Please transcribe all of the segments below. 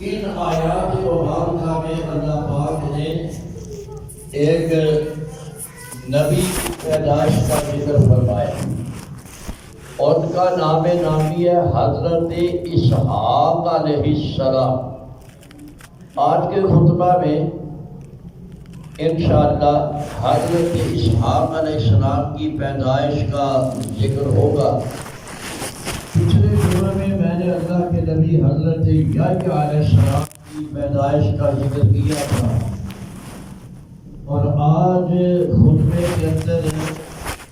ان آیات مبارکہ میں اللہ پاک نے ایک نبی کی پیدائش کا ذکر فرمایا. ان کا نام نامی ہے حضرت اسحاق علیہ السلام. آج کے خطبہ میں انشاءاللہ حضرت اسحاق علیہ السلام کی پیدائش کا ذکر ہوگا. پچھلے جمعے میں نے اللہ کے نبی حضرت یحییٰ علیہ السلام کی پیدائش کا ذکر کیا تھا، اور آج خطبے کے اندر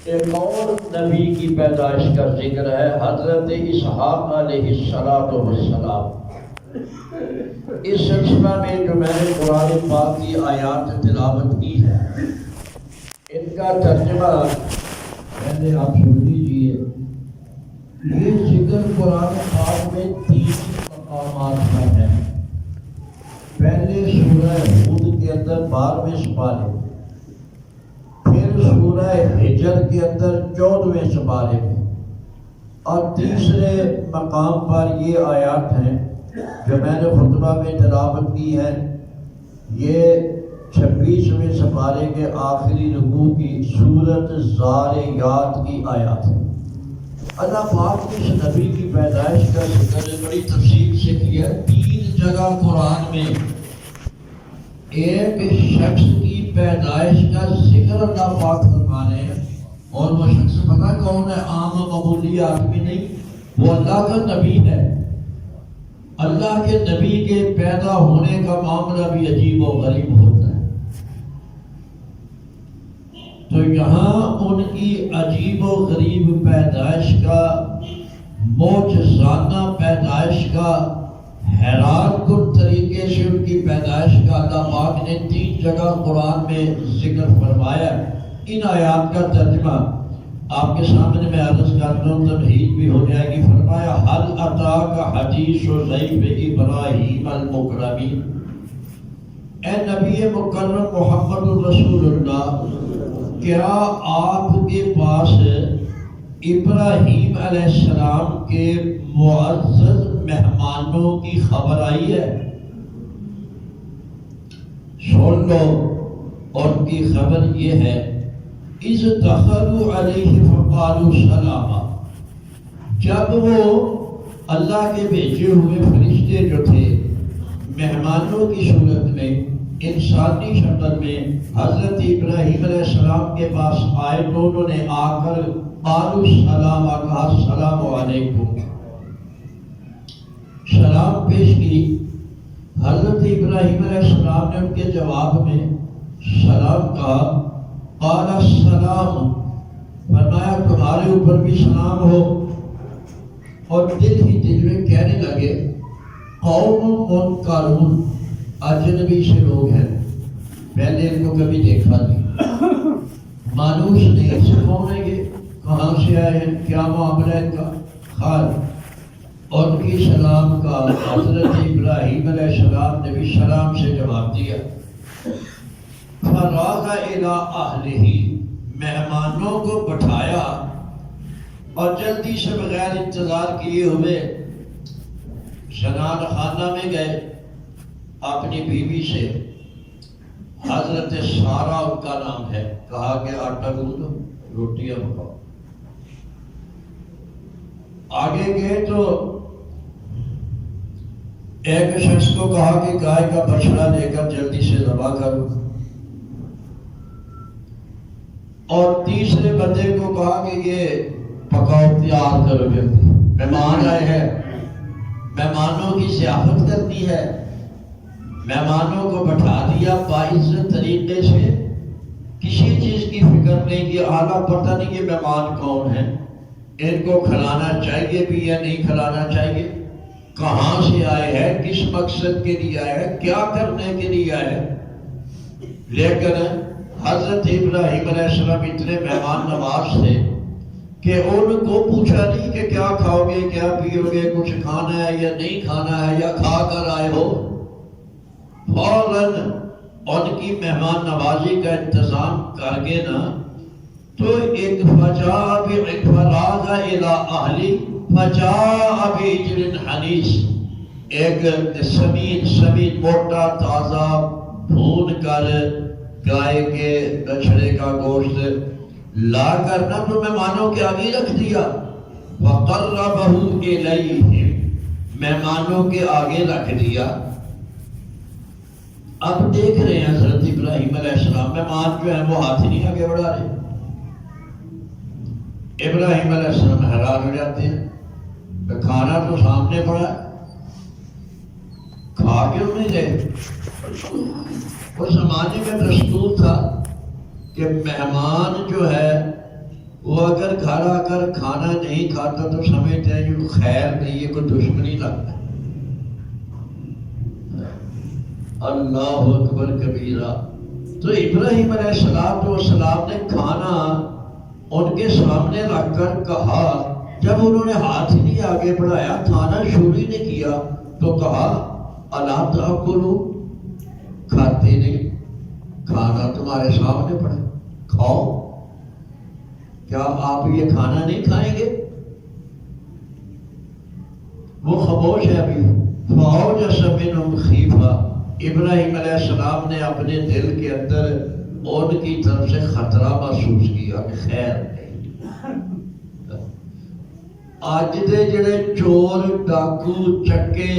ایک اور نبی کی پیدائش کا ذکر ہے، حضرت اسحاق علیہ السلام. اس سلسلہ میں جو میں نے قرآن پاک کی آیات تلاوت کی ہے، ان کا ترجمہ پہلے آپ سن لیجیے. یہ ذکر قرآن پاک میں 3 مقامات پر ہے. پہلے سورہ ہود کے اندر 12ویں سپارے، پھر سورہ ہجر کے اندر 14ویں سپارے میں، اور تیسرے مقام پر یہ آیات ہیں جو میں نے خطبہ میں تلاوت کی ہے. یہ 26ویں سپارے کے آخری رکوع کی سورۃ الذاریات کی آیات ہے. اللہ پاک نے اس نبی کی پیدائش کا ذکر بڑی تفصیل سے کیا. 3 جگہ قرآن میں ایک شخص کی پیدائش کا ذکر اللہ پاک فرما رہے ہیں، اور وہ شخص پتہ کون ہے؟ عام معمولی آدمی نہیں، وہ اللہ کا نبی ہے. اللہ کے نبی کے پیدا ہونے کا معاملہ بھی عجیب و غریب ہوتا ہے. تو یہاں ان کی عجیب و غریب پیدائش کا، معجزانہ پیدائش کا، حیران کن طریقے سے ان کی پیدائش کا اللہ پاک نے 3 جگہ قرآن میں ذکر فرمایا. ان آیات کا ترجمہ آپ کے سامنے میں عرض کرتا ہوں، تمہید بھی ہو جائے گی. فرمایا حل اتاک حدیث ضیف ابراہیم المکرمین. اے نبی مکرم محمد الرسول اللہ، کیا آپ کے پاس ابراہیم علیہ السلام کے معزز مہمانوں کی خبر آئی ہے؟ سن لو. اور کی خبر یہ ہے، اذ دخلوا علیہ فقالوا سلاما. جب وہ اللہ کے بھیجے ہوئے فرشتے جو تھے مہمانوں کی صورت میں، انسانی شکل میں حضرت ابراہیم علیہ السلام کے پاس آئے تو انہوں نے آ کر قالوا سلاما، کہا السلام علیکم، سلام پیش کی. حضرت ابراہیم علیہ السلام نے ان کے جواب میں سلام کہا. قال السلام، فرمایا تمہارے اوپر بھی سلام ہو. اور دل ہی دل میں کہنے لگے قوم منکرون، اجنبی سے لوگ ہیں، پہلے ان کو کبھی دیکھا نہیں، مانوس نہیں، سے کون ہے یہ، کہاں سے آئے ہیں، کیا معاملہ ہے ان کا. خیر، اور ان کی سلام کا حضرت ابراہیم علیہ السلام نے بھی سلام سے جواب دیا. فراغ الی اہلہ، مہمانوں کو بٹھایا اور جلدی سے بغیر انتظار کیے ہوئے زنان خانہ میں گئے اپنی بیوی سے. حضرت سارہ ان کا نام ہے. کہا کہ آٹا گوندو، روٹیاں پکاؤ. آگے گئے تو ایک شخص کو کہا کہ گائے کا بچڑا لے کر جلدی سے ذبح کرو، اور تیسرے بندے کو کہا کہ یہ پکاؤ تیار کرو، جلدی مہمان آئے ہیں، مہمانوں کی ضیافت کرنی ہے. مہمانوں کو بٹھا دیا باعزت طریقے سے، کسی چیز کی فکر نہیں کی. اعلیٰ پتہ نہیں یہ مہمان کون ہیں، ان کو کھلانا چاہیے بھی یا نہیں کھلانا چاہیے، کہاں سے آئے ہیں، کس مقصد کے لیے آئے ہیں، کیا کرنے کے لیے آئے ہیں. لیکن حضرت ابراہیم علیہ السلام اتنے مہمان نواز تھے کہ ان کو پوچھا نہیں کہ کیا کھاؤ گے، کیا پیو گے، کچھ کھانا ہے یا نہیں کھانا ہے، یا کھا کر آئے ہو. فوراً ان کی مہمان نوازی کا انتظام کر کے نا تو ایک فجاء بِعِفْرَاغَ إِلَىٰ أَهْلِ فَجَاءَ بِعِجْلٍ حَنِيذٍ، ایک سمین موٹا تازہ بھون کر گائے کے بچڑے کا گوشت لا کر نہ تو مہمانوں کے آگے رکھ دیا، وَقَرَّبَهُ إِلَيْهِمْ مہمانوں کے آگے رکھ دیا۔ اب دیکھ رہے ہیں حضرت ابراہیم علیہ السلام مہمان جو ہیں وہ ہاتھ نہیں آگے بڑھا رہے۔ ابراہیم علیہ السلام حیران ہو جاتے ہیں کہ کھانا تو سامنے پڑا ہے، کھا کیوں نہیں رہے؟ اس زمانے میں دستور تھا کہ مہمان جو ہے وہ اگر گھر آ کر کھانا نہیں کھاتا تو سمجھتے ہیں کہ خیر نہیں ہے، کوئی دشمنی لگتا ہے۔ اللہ اکبر کبیرہ۔ تو ابراہیم علیہ السلام نے کھانا ان کے سامنے رکھ کر کہا، جب انہوں نے ہاتھ ہی نہیں آگے بڑھایا، کھانا شروع ہی نہیں کیا، تو کہا الا تاکلوا، کھاتے نہیں؟ کھانا تمہارے سامنے پڑا، کھاؤ۔ کیا آپ یہ کھانا نہیں کھائیں گے؟ وہ خاموش ہے ابھی۔ فَأَوْجَسَ مِنْهُمْ خِیفَةً، ابراہیم علیہ السلام نے اپنے دل کے اندر ان کی طرف سے خطرہ محسوس کیا کہ خیر نہیں۔ آج دے جڑے چور ڈاکو چکے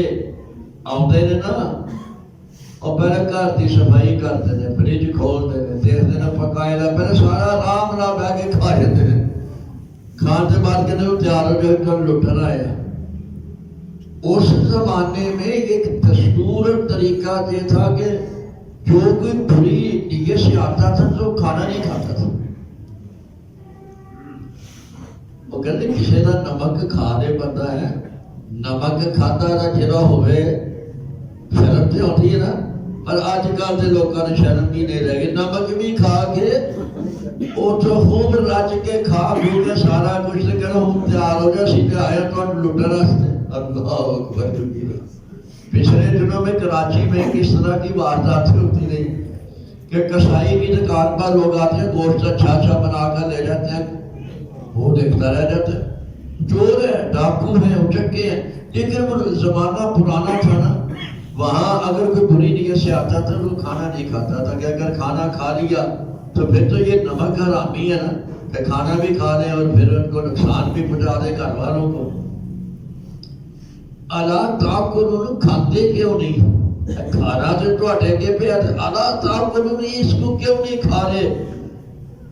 آتے ہیں نا، اور پہلے گھر کی صفائی کرتے ہیں، فریج کھولتے ہیں، دیکھتے ہیں پکائے گا، پہلے سارا آرام نہ بہ کے کھا لیتے ہیں، کھانے بعد کہتے ہیں تیار ہو جائے کل لٹنا ہے۔ اس زمانے میں ایک دستور طریقہ یہ تھا کہ جو کوئی بری نیت سے آتا تھا تو کھانا نہیں کھاتا تھا۔ وہ کہتے کسی کا نمک کھا دے بندہ ہے، نمک کھاتا نہ جرا ہوئے، شرم سے ہوتی ہے نا، پر آج کل کے لوگوں نے شرم بھی نہیں رہ گئی، نمک بھی کھا کے وہ تو خوب رج کے کھا پی کے سارا کچھ سے کہنا ہوں تیار ہو جا، سیدھے آیا تو لٹنا راستے۔ اللہ اکبر کبیرہ۔ پچھلے دنوں میں کراچی میں کس طرح کی وارداتیں ہوتی رہی کہ کسائی کی دکان پر لوگ آتے ہیں، گوشت اچھا اچھا بنا کر لے جاتے ہیں، وہ دیکھتا رہ جاتا ہے، چور ہے، ڈاکو ہیں، اچکے ہیں۔ لیکن وہ زمانہ پرانا تھا نا، وہاں اگر کوئی بری نیت سے آتا تھا تو کھانا نہیں کھاتا تھا، کہ اگر کھانا کھا لیا تو پھر تو یہ نمک حرامی ہے نا، کہ کھانا بھی کھا لیں اور پھر ان کو نقصان بھی پہنچا دے گھر والوں کو۔ اللہ تاکلون، کھاتے کیوں نہیں؟ کھانا تو تواڈے کے پہ اللہ تاکلون، اس کو کیوں نہیں کھا رہے؟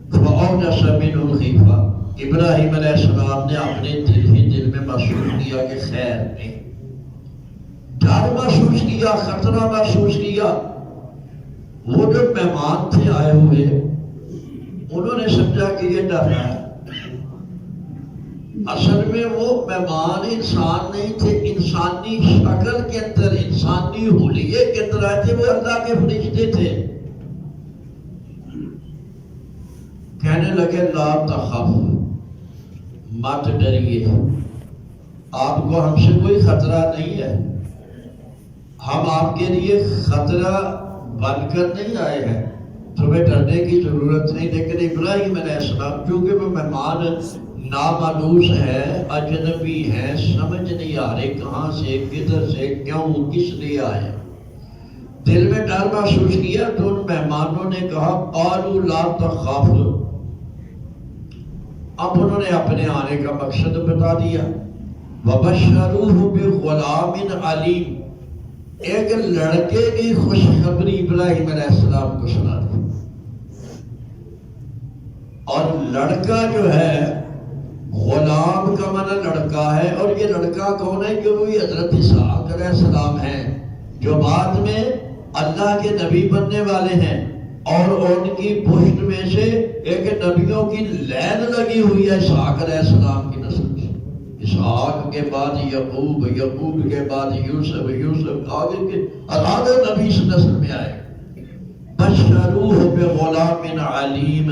فَأَوْجَسَ مِنْهُمْ خِیفَةً، ابراہیم علیہ السلام نے اپنے دل ہی دل میں محسوس کیا کہ خیر نہیں، ڈر محسوس کیا، خطرہ محسوس کیا۔ وہ جو مہمان تھے آئے ہوئے، انہوں نے سمجھا کہ یہ ڈر رہا ہے۔ اصل میں وہ مہمان انسان نہیں تھے، انسانی شکل کے اندر، انسانی حلیے کے اندر آئے تھے، وہ اللہ کے فرشتے تھے۔ کہنے لگے لا تخف، مت ڈریے، آپ کو ہم سے کوئی خطرہ نہیں ہے، ہم آپ کے لیے خطرہ بن کر نہیں آئے ہیں، تمہیں ڈرنے کی ضرورت نہیں۔ لیکن ابراہیم علیہ السلام چونکہ وہ مہمان نامعلوم ہے، اجنبی ہے، سمجھ نہیں آ رہے کہاں سے، کدھر سے، کیوں، کس لیے آئے، دل میں ڈر محسوس کیا۔ تو ان مہمانوں نے کہا قالوا لا تخف، اب انہوں نے اپنے آنے کا مقصد بتا دیا۔ وبشروہ بغلام علیم، ایک لڑکے کی خوشخبری ابراہیم علیہ السلام کو سنا دی۔ اور لڑکا جو ہے، غلام کا معنی لڑکا ہے، اور یہ لڑکا کون ہے؟ کہ وہی حضرت اسحاق علیہ السلام ہیں، جو بعد میں اللہ کے نبی بننے والے ہیں، اور ان کی پشت میں سے ایک نبیوں کی لین لگی ہوئی ہے اسحاق علیہ السلام کی نسل سے۔ اسحاق کے بعد یعقوب، یعقوب کے بعد یوسف، یوسف آگے کے علاوہ نبی اس نسل میں آئے۔ بشروہ بغلام علیم،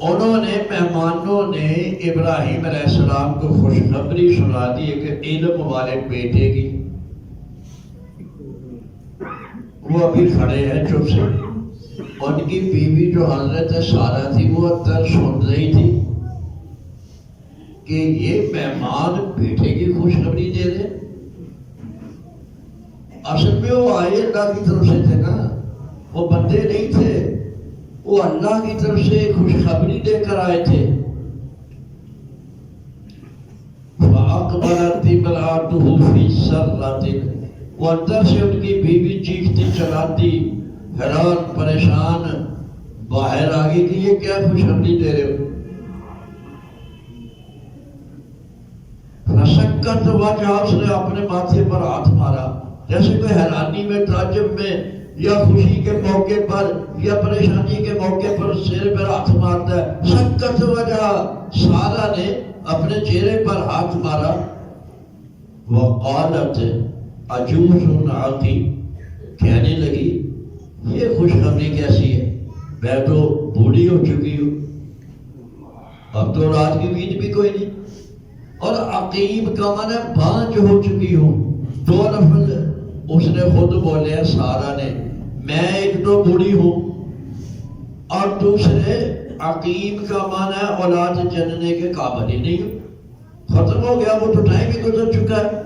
انہوں نے مہمانوں نے ابراہیم علیہ السلام کو خوشخبری سنا دی کہ علم والے بیٹے کی۔ وہ ابھی کھڑے ہیں چپ سے، ان کی بیوی جو حضرت سارہ تھی وہ اندر سن رہی تھی کہ یہ مہمان بیٹے کی خوشخبری دے دے۔ اصل میں وہ آئے اللہ کی طرف سے تھے نا، وہ بندے نہیں تھے، وہ اللہ کی طرف سے خوشخبری دے کر آئے تھے۔ فَأَقْبَلَتِ امْرَأَتُهُ فِي سَرَّةٍ، وہ اندر سے ان کی بیوی چیختی چلاتی حیران پریشان باہر آ گئی کہ یہ کیا خوشخبری دے رہے ہو؟ فَسَكَّتْ وَجْهَهَا، اس نے اپنے ماتھے پر ہاتھ مارا، جیسے کوئی حیرانی میں تعجب میں یا خوشی کے موقع پر یا پریشانی کے موقع پر سر پر ہاتھ مارتا ہے۔ سکت وجہ، سارا نے اپنے چہرے پر ہاتھ مارا۔ وقالت عجوز عقیم، کہنے لگی یہ خوشخبری کیسی ہے، میں تو بوڑھی ہو چکی ہوں، اب تو رات کی نیند بھی کوئی نہیں، اور عقیم کا معنی بانجھ ہو چکی ہوں۔ دو لفظ اس نے خود بولے ہیں سارا نے، میں ایک تو بوڑھی ہوں اور دوسرے عقیم کا معنی ہے اولاد جننے کے قابل ہی نہیں ہوں، ختم ہو گیا، وہ تو ٹائم ہی گزر چکا ہے،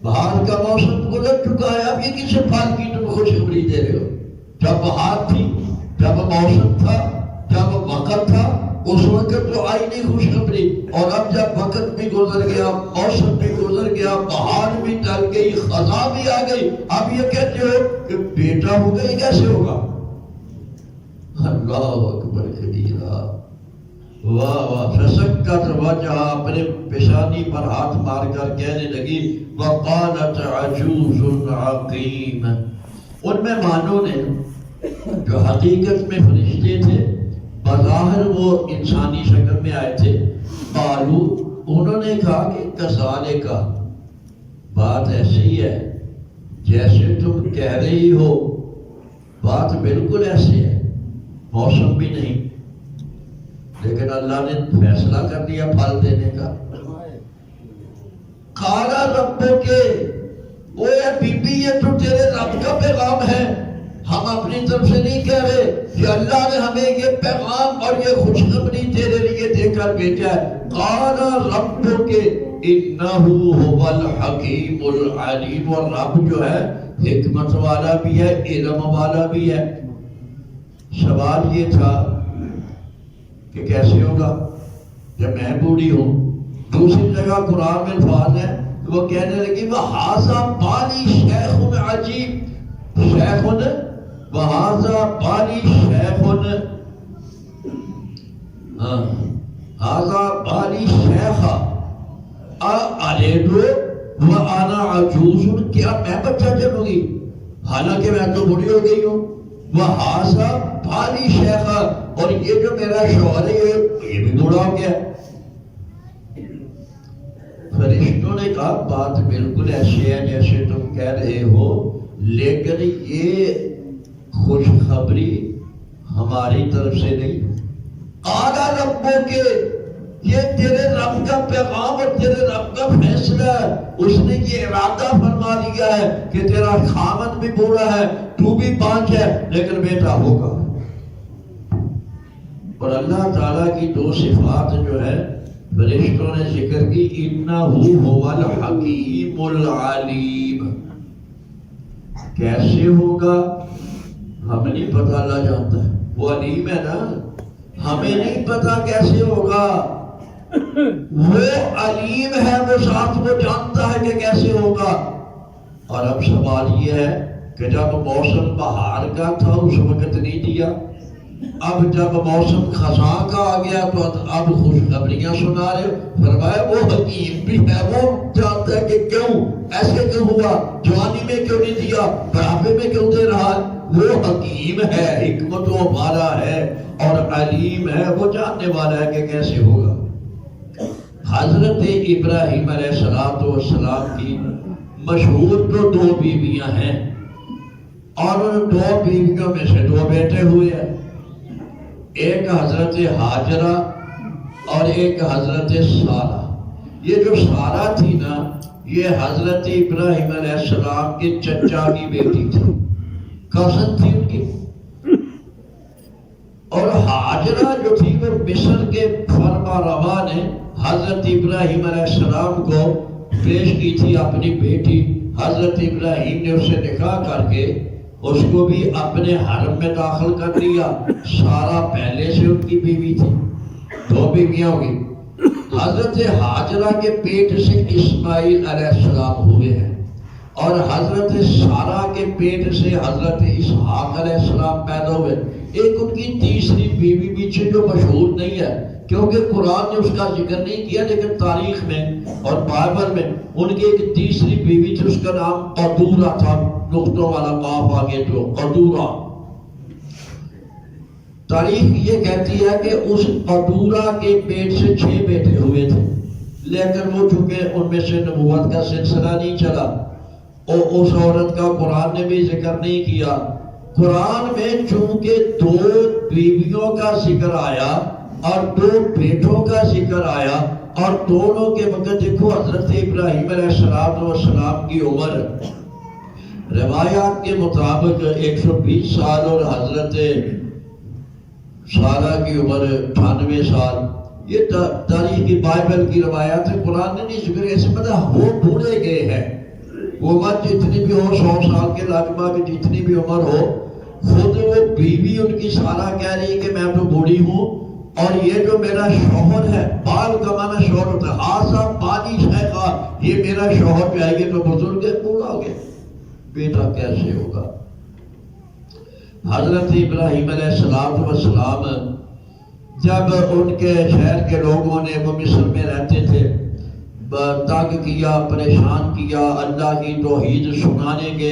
بہار کا موسم گزر چکا ہے، اب یہ کسی پھل کی تم خوشخبری دے رہے ہو؟ جب بہار تھی، جب موسم تھا، جب وقت تھا، اس وقت تو آئی نہیں خوشخبری، اور اب جب وقت بھی گزر گیا، موسم بھی گزر گیا، بہار بھی ٹل گئی، خزاں بھی آ گئی، اب یہ کہتے ہو کہ بیٹا ہوگا، یہ کیسے ہوگا؟ اللہ اکبر کبیرہ، واہ واہ۔ فسکت وجہ، اپنے پیشانی پر ہاتھ مار کر کہنے لگی وقالت عجوز عقیم۔ ان مہمانوں نے جو حقیقت میں فرشتے تھے، بظاہر وہ انسانی شکل میں آئے تھے، قالو، انہوں نے کہا کہ کذالک، بات ایسی ہے جیسے تم کہہ رہی ہو، بات بالکل ایسی ہے، موسم بھی نہیں، لیکن اللہ نے فیصلہ کر دیا پھل دینے کا۔ قال ربو کے، وہ اے بی بی یہ تو تیرے رب کا پیغام ہے، ہم اپنی طرف سے نہیں کہہ رہے، کہ اللہ نے ہمیں یہ پیغام اور یہ خوشخبری تیرے لیے دے کر بھیجا ہے۔ قال ربک انہ هو الحکیم العلیم، اور رب جو ہے حکمت والا بھی ہے، علم والا بھی ہے۔ سوال یہ تھا کہ کیسے ہوگا جب میں بوڑھی ہوں؟ دوسری جگہ قرآن میں الفاظ ہے، وہ کہنے لگی وَهَذَا بَالِي شَيْخٌ عَجِيبٌ، شیخن وَهَذَا بَالِي شَيْخٌ، هَذَا بَالِي شَيْخٌ أَلِدُ وَأَنَا عَجُوزٌ، کیا میں بچہ جنوں گی حالانکہ میں تو بڑی ہو گئی ہوں؟ وَهَذَا بَالِي شَيْخٌ، اور یہ جو میرا شوہر ہے یہ بھی بوڑھا ہو گیا۔ فرشتوں نے کہا بات بالکل ایسی ہے جیسے تم کہہ رہے ہو، لیکن یہ خوشخبری ہماری طرف سے نہیں۔ قال ربو کے، یہ تیرے رب کا پیغام اور تیرے رب کا فیصلہ ہے، اس نے یہ ارادہ فرما دیا ہے کہ تیرا خامد بھی بوڑھا ہے، تو بھی بانجھ ہے، لیکن بیٹا ہوگا۔ اور اللہ تعالیٰ کی دو صفات جو ہے فرشتوں نے ذکر کی، انہ هو الحکیم العلیم، کیسے ہوگا ہمیں نہیں پتا، اللہ جانتا ہے، وہ علیم ہے نا، ہمیں نہیں پتا کیسے ہوگا، وہ علیم ہے، وہ ذات وہ جانتا ہے کہ کیسے ہوگا۔ اور اب سوال یہ ہے کہ جب موسم بہار کا تھا اس وقت نہیں دیا، اب جب موسم خزاں کا آ گیا تو اب خوشخبریاں سنا رہے ہو۔ فرمایا وہ حکیم بھی ہے، وہ جانتا ہے کہ کیوں ایسے کیوں ہوا، جوانی میں کیوں نہیں دیا، بڑھاپے میں کیوں دے رہا ہے، وہ حکیم ہے، حکمتوں والا ہے اور علیم ہے، وہ جاننے والا ہے کہ کیسے ہوگا۔ حضرت ابراہیم علیہ السلام کی مشہور تو دو بیویاں ہیں، اور ان دو بیویوں میں سے دو بیٹے ہوئے ہیں، ایک حضرت ہاجرہ اور ایک حضرت سارہ۔ یہ جو سارہ تھی نا، یہ حضرت ابراہیم علیہ السلام کے چچا کی بیٹی تھی، کزن تھی ان کی۔ اور ہاجرہ جو تھی وہ مصر کے فرما روا نے حضرت ابراہیم علیہ السلام کو پیش کی تھی اپنی بیٹی حضرت ابراہیم نے اسے نکاح کر کے اس کو بھی اپنے حرم میں داخل کر دیا. سارا پہلے سے ان کی بیوی تھی, 2 بیویاں ہوگی. حضرت ہاجرہ کے پیٹ سے اسماعیل علیہ السلام ہوئے ہیں, اور حضرت سارہ کے پیٹ سے حضرت اسحاق علیہ السلام پیدا ہوئے. ایک ان کی تیسری بیوی بھی تھی جو مشہور نہیں ہے کیونکہ قرآن نے اس کا ذکر نہیں کیا, لیکن تاریخ میں اور بائبل میں ان کی ایک تیسری بیوی تھی, اس کا نام قدورہ تھا, نقطوں والا قاف آگے جو قدورہ. تاریخ یہ کہتی ہے کہ اس قدورہ کے پیٹ سے 6 بیٹے ہوئے تھے, لیکن وہ چونکہ ان میں سے نبوت کا سلسلہ نہیں چلا, اور اس عورت کا قرآن نے بھی ذکر نہیں کیا. قرآن میں چونکہ 2 بیویوں کا ذکر آیا اور 2 بیٹوں کا ذکر آیا, اور دونوں کے وقت دیکھو حضرت ابراہیم علیہ السلام کی عمر روایات کے مطابق 120 سال اور حضرت سارہ کی عمر 98 سال. یہ تاریخ کی بائبل کی روایات ہے, قرآن نے نہیں ذکر. ایسے پتہ وہ بوڑھے گئے ہیں, وہ عمر جتنی بھی ہو, 100 سال کے لگ بھگ جتنی بھی عمر ہو, خود وہ بیوی ان کی سارہ کہہ رہی کہ میں تو بوڑھی ہوں, اور یہ جو میرا شوہر ہے, بال کا معنی شوہر ہوتا ہے, آسا پانی شیخا, یہ میرا شوہر پہ آئے گے تو بزرگ ہے, بوڑھا ہو گیا, بیٹا کیسے ہوگا. حضرت ابراہیم علیہ السلام جب ان کے شہر کے لوگوں نے, وہ مصر میں رہتے تھے, تنگ کیا, پریشان کیا, اللہ کی توحید سنانے کے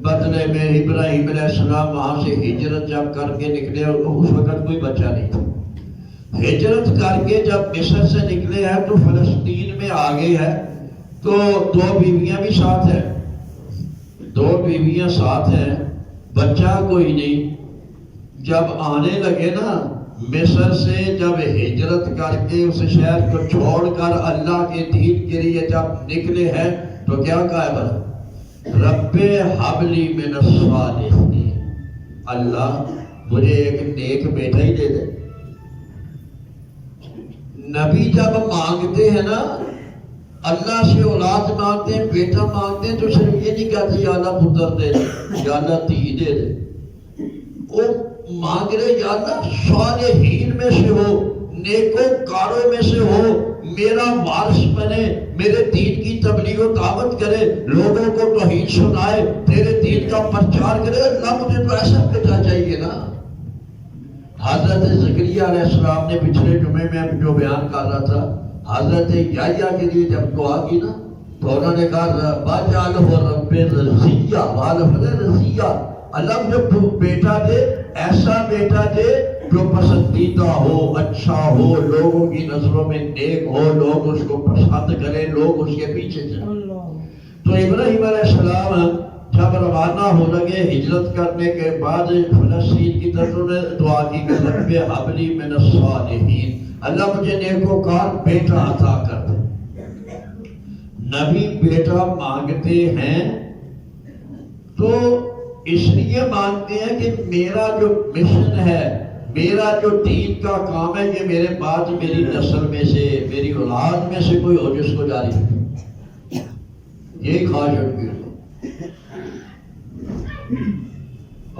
بدلے میں ابراہیم علیہ السلام وہاں سے ہجرت جب کر کے نکلے, اس وقت کوئی بچہ نہیں تھا. ہجرت کر کے جب مصر سے نکلے ہیں تو فلسطین میں آگے ہے, تو 2 بیویاں بھی ساتھ ہیں, 2 بیویاں ساتھ ہیں, بچہ کوئی نہیں. جب آنے لگے نا مصر سے, جب ہجرت کر کے اس شہر کو چھوڑ کر اللہ کے دین کے لیے جب نکلے ہیں, تو کیا کہا ہے, رب ہب لی من الصالحین, اللہ مجھے ایک نیک بیٹا ہی دے دے. نبی جب مانگتے ہیں نا, اللہ سے اولاد مانگتے ہیں, بیٹا مانگتے ہیں, تو صرف یہ نہیں کہتے یا اللہ پتر دے دے, یا اللہ دھی دے دے. وہ مانگ رہے یا اللہ صالحین میں سے ہو, نیکوکاروں میں سے ہو, میرا وارث بنے, میرے دین کی تبلیغ و دعوت کرے, لوگوں کو توحید سنائے, تیرے دین کا پرچار کرے. اللہ مجھے تو ایسا بیٹا چاہیے نا. حضرت زکریا علیہ السلام نے پچھلے جمعے میں جو بیان کر رہا تھا, حضرت یحییٰ کے لیے جب دعا کی نا, تو انہوں نے کہا وَاجْعَلْهُ رَبِّ رَضِيًّا وَاجْعَلْهُ رَضِيًّا, اللہ مجھے بیٹا دے, ایسا بیٹا دے جو پسندیدہ ہو, اچھا ہو, لوگوں کی نظروں میں نیک ہو, لوگ اس کو پسند کریں, لوگ اس کے پیچھے چلیں. تو ابراہیم علیہ السلام جب روانہ ہو لگے ہجرت کرنے کے بعد فلسطین کی طرف, نے دعا کی کہ رب ہب لی من الصالحین, اللہ مجھے نیکوکار بیٹا عطا کر دے. نبی بیٹا مانگتے ہیں تو اس لیے مانگتے ہیں کہ میرا جو مشن ہے, میرا جو دین کا کام ہے, یہ میرے بعد میری نسل میں سے, میری اولاد میں سے کوئی ہو جس کو جاری رکھے. یہی خواہش ان کی.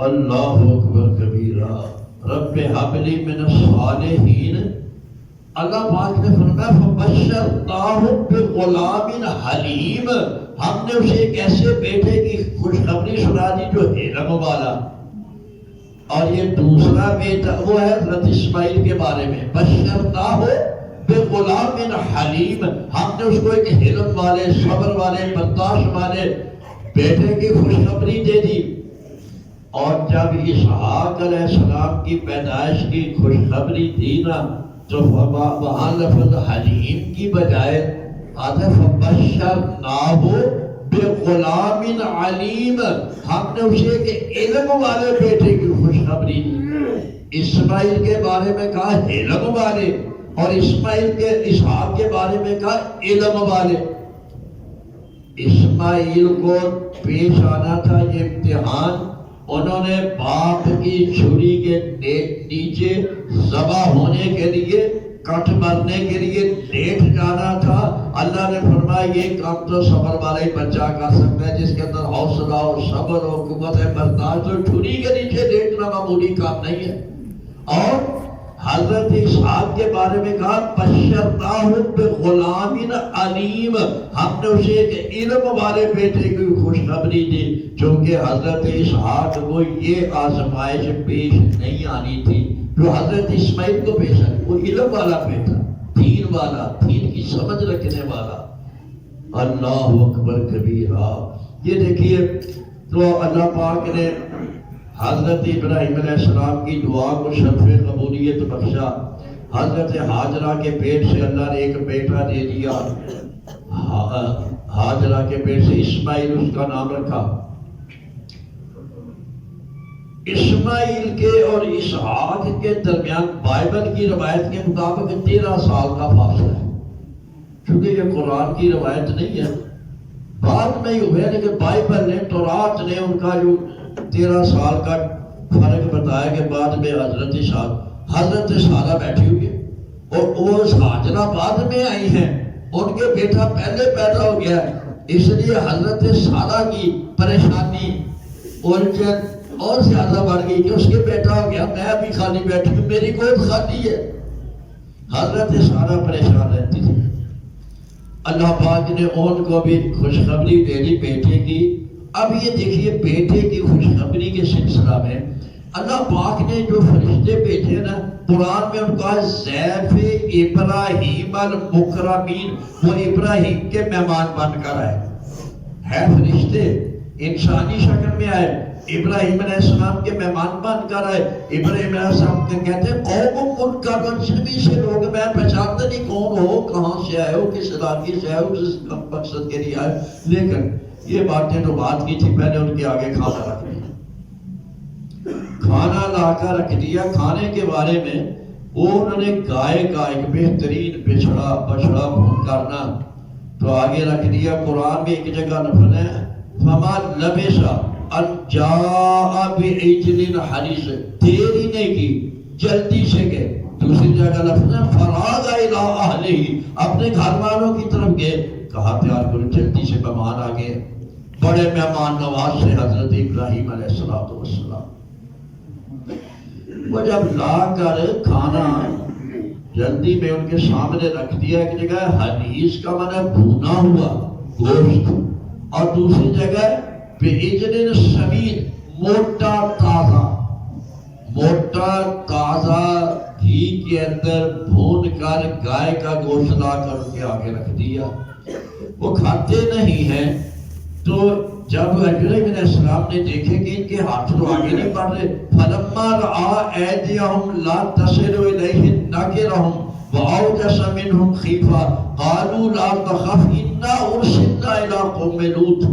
اللہ اکبر کبیرہ. رب حب لی من الصالحین, اللہ پاک نے فرمایا فبشرناہ بغلام حلیم, ہم نے اسے ایک ایسے بیٹے کی خوشخبری سنا دی جو حلم والا. اور یہ دوسرا بیٹا وہ ہے حضرت اسماعیل کے بارے میں, بشرناہ بغلام حلیم, ہم نے اس کو ایک حلم والے, صبر والے, برداشت والے بیٹے کی خوشخبری دے دی. اور جب اسحاق علیہ السلام کی پیدائش کی خوشخبری دی نا, تو وہاں لفظ حلیم کی بجائے آتا فبشرناہ بغلام علیم, ہم نے اسے ایک علم والے بیٹے کی خوشخبری دی. اسماعیل کے بارے میں کہا علم والے, اور اسحاق کے بارے میں کہا علم والے. اسماعیل کو پیش آنا تھا یہ امتحان, انہوں نے باپ کی چھری کے نیچے ذبح ہونے کے لیے کٹ مرنے کے لیے لیٹ جانا تھا، اللہ نے فرمایا یہ کام تو صبر والا ہی بچہ کر سکتا ہے، جس کے اندر حوصلہ اور صبر اور قوت برداشت اور چھری کے نیچے لیٹنا معمولی کام نہیں ہے۔ اور حضرت اسحاق کے بارے میں کہا بشرناہ بغلام علیم، ہم نے اسے ایک علم والے بیٹے کی خوشخبری دی، چونکہ حضرت اسحاق کو یہ آزمائش پیش نہیں آنی تھی جو حضرت اسماعیل کو پیش آئی۔ وہ علم والا بیٹا، دین والا، دین کی سمجھ رکھنے والا۔ اللہ اکبر کبیرہ۔ یہ دیکھیے تو اللہ پاک نے حضرت ابراہیم علیہ السلام کی دعا کو شرف قبولیت بخشا۔ حضرت ہاجرہ کے پیٹ سے اللہ نے ایک بیٹا دے دیا، ہاجرہ کے پیٹ سے اسماعیل اس کا نام رکھا۔ اسماعیل کے اور اسحاق کے درمیان بائبل کی روایت کے مطابق 13 سال کا فاصلہ ہے، چونکہ یہ قرآن کی روایت نہیں ہے، بعد میں ہی ہوئے، لیکن بائبل نے، تورات نے ان کا جو 13 سال کا فرق بتایا کہ بعد میں حضرت سارہ بیٹھی ہوئی ہے اور وہ ہاجرہ بعد میں آئی ہیں، ان کے بیٹا پہلے پیدا ہو گیا ہے، اس لیے حضرت سارہ کی پریشانی اور زیادہ بڑھ گئی کہ اس کے بیٹا ہو گیا، میں ابھی خالی بیٹھی ہوں، میری گود خالی ہے۔ حضرت سارہ پریشان رہتی تھی۔ اللہ پاک نے ان کو بھی خوشخبری دے دی بیٹے کی۔ اب یہ دیکھیے بیٹے کی خوشخبری کے سلسلہ میں اللہ پاک نے جو فرشتے بھیجے نا، قرآن میں ان کا ضیف ابراہیم المکرمین، وہ ابراہیم کے مہمان بن کر آئے ہے، فرشتے انسانی شکل میں آئے، ابراہیم علیہ السلام کے مہمان بن کر آئے۔ ابراہیم علیہ السلام کہتے ہیں قوم منکرون سے لوگ، میں پہچانتے نہیں کون ہو، کہاں سے آئے ہو، کس علاقے سے آئے ہو، کس مقصد کے لیے آئے، لیکن یہ باتیں تو بات کی تھی، میں نے ان کے آگے کھانا رکھ دیا، کھانا لا کر رکھ دیا۔ کھانے کے بارے میں وہ انہوں نے گائے کا ایک بہترین بچڑا بھون کرنا تو آگے رکھ دیا۔ قرآن میں ایک جگہ لفظ ہے فما لبث ان جاء بعجل حنیذ، دیری نہیں کی، جلدی سے گئے۔ دوسری جگہ لفظ ہے فراغ الی اہلہ، اپنے گھر والوں کی طرف گئے، کہا تیار کرو، جلدی سے مہمان آ گئے، بڑے مہمان نواز سے حضرت ابراہیم علیہ السلام۔ وہ جب لا کر کھانا جلدی میں ان کے سامنے رکھ دیا، ایک جگہ حنیذ کا معنی بھونا ہوا گوشت، اور دوسری جگہ بعجل سمین، موٹا تازہ گھی کے اندر بھون کر گائے کا گوشت لا کر ان کے آگے رکھ دیا۔ وہ کھاتے نہیں ہیں، تو جب ابراہیم علیہ السلام نے دیکھے کہ ان کے ہاتھ تو آگے نہیں بڑھ رہے، فلما رأى أيديهم لا تصل إليه نكرهم وأوجس منهم خيفة قالوا لا تخف إنا أرسلنا إلى قوم لوط۔